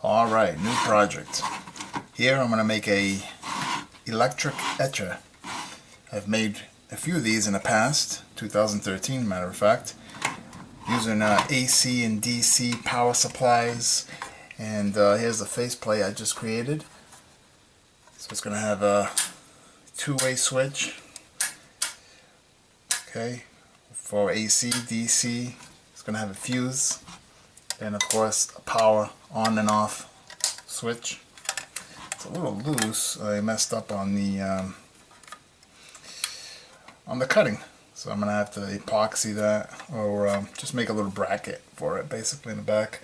Alright, new project. Here I'm going to make a electric etcher. I've made a few of these in the past, 2013 matter of fact, using AC and DC power supplies. And here's the faceplate I just created. So it's going to have a two-way switch, okay, for AC, DC. It's going to have a fuse, and of course a power on and off switch. It's a little loose. I messed up on the cutting, so I'm gonna have to epoxy that, or just make a little bracket for it basically in the back.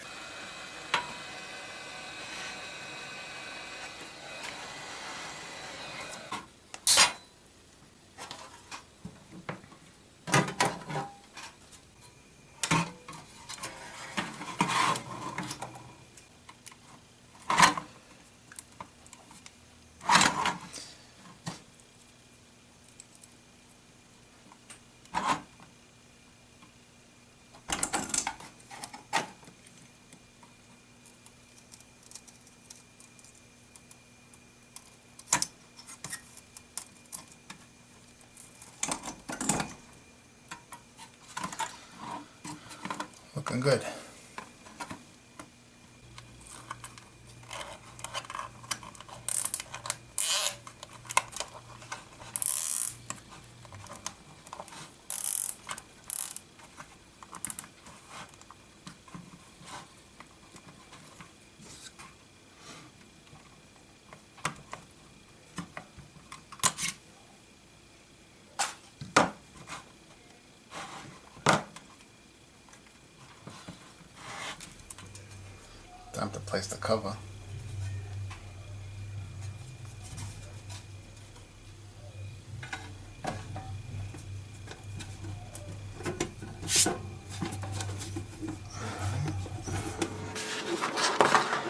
Looking good. Time to place the cover.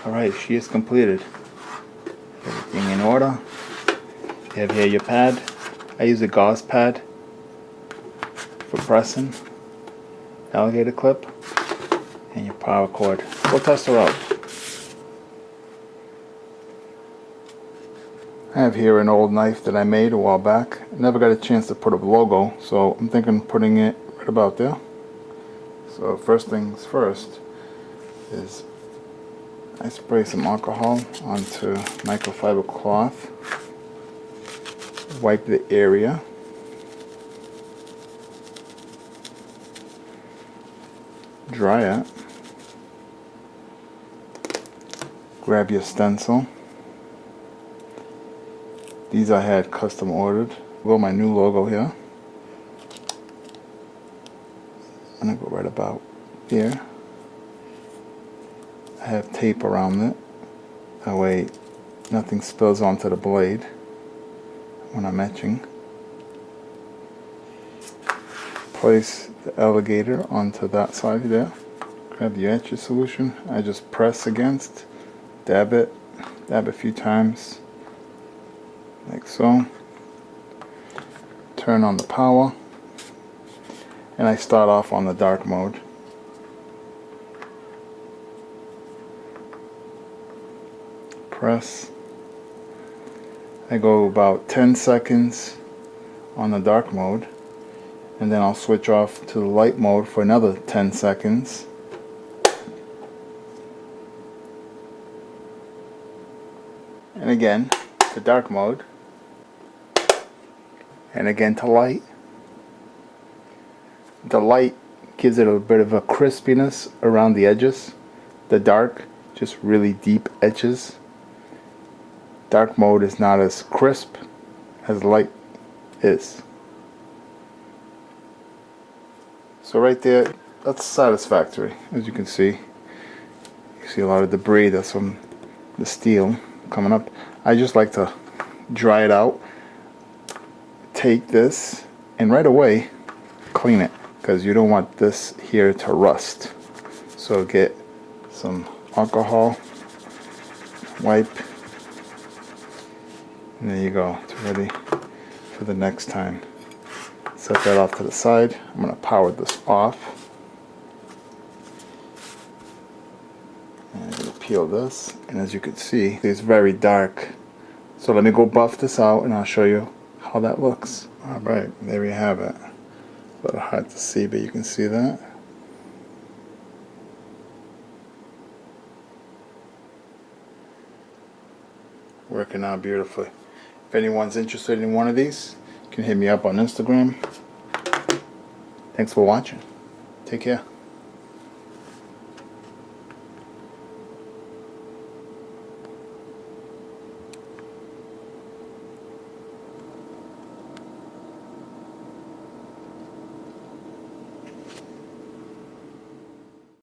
Alright, she is completed. Everything in order. You have here your pad. I use a gauze pad for pressing. Alligator clip. And your power cord. We'll test her out. I have here an old knife that I made a while back. I never got a chance to put a logo, so I'm thinking of putting it right about there. So first things first is I spray some alcohol onto microfiber cloth, wipe the area, dry it, grab your stencil. These I had custom ordered. Well, my new logo here. I'm gonna go right about here. I have tape around it. That way nothing spills onto the blade when I'm etching. Place the alligator onto that side there. Grab your etcher solution. I just press against, dab it, dab a few times. Like so. Turn on the power, and I start off on the dark mode. Press. I go about 10 seconds on the dark mode, and then I'll switch off to the light mode for another 10 seconds. And again to dark mode. And again to light. The light gives it a bit of a crispiness around the edges. The dark, just really deep edges. Dark mode is not as crisp as light is. So right there, that's satisfactory. As you can see, you see a lot of debris that's from the steel coming up. I just like to dry it out. Take this and right away clean it, because you don't want this here to rust. So get some alcohol, wipe, and there you go. It's ready for the next time. Set that off to the side. I'm going to power this off. And get a peel this, and as you can see, it's very dark. So let me go buff this out and I'll show you how that looks. Alright, there we have it. A little hard to see, but you can see that. Working out beautifully. If anyone's interested in one of these, you can hit me up on Instagram. Thanks for watching. Take care.